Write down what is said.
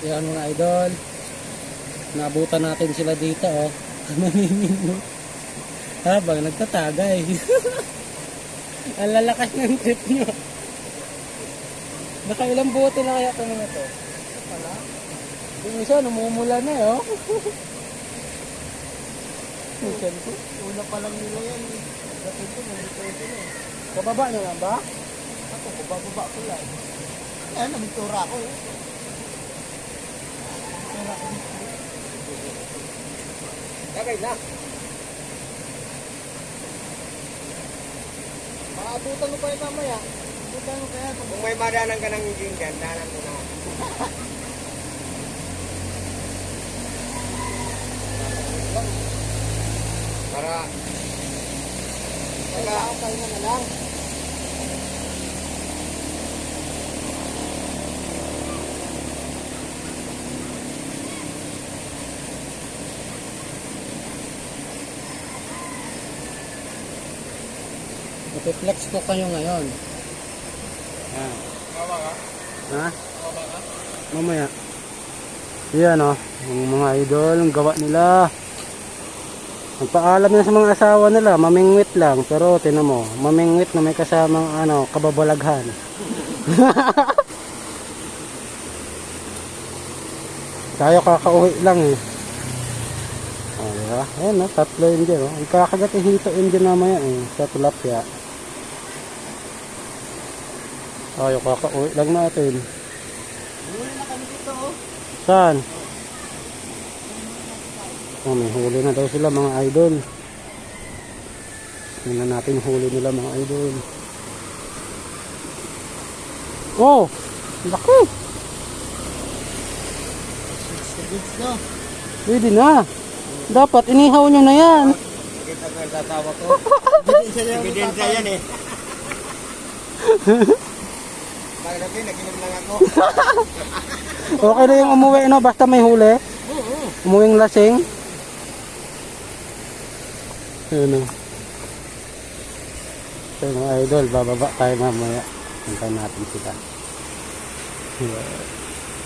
Yan mga idol. Naabutan natin sila dito oh. Namimino. Habang nagtatagay. Ang lalakas ng trip nyo. Nakailang bote na kaya ito mga to? Wala. Yung isa namumula na eh oh. Una pa lang nila yan. Dapat ito, nandito ito na eh. Kababa nyo lang ba? Ako, bababa ko lang. Ayan, namitura ko eh. Kagay na. Maabutan mo pa yung mamaya. Abutan mo kaya. Kung may madanan ka ng engine dyan, danan mo na. Para kayo na lang. Ipiflex ko kayo ngayon. Yan. Mama ka? Ha? Mama ka? Mamaya. Yan o. Yung mga idol, ang gawa nila. Nagpaalam na sa mga asawa nila, mamingwit lang. Pero tinan mo, mamingwit na may kasamang kababalaghan. Tayo kakauwi lang eh. O, diba? Ayan o, tatlo engine o. Ang kakagat yung hito engine namaya eh, sa tilapia. Tayo kakauwi lang natin. Huli na kami dito o. Saan? Oh, may huli na daw sila mga idol. Tingnan natin yung huli nila mga idol. Oh! Laki! Pwede na. Dapat inihaw nyo na yan. Kita ko yung tatawa ko. Ebidensya yan eh. Magabi, naginom lang ako. Okay na yung umuwi no, basta may huli. Umuwing lasing. Ayun o. So mga idol, bababa tayo mamaya. Hintayin natin sila. Yeah.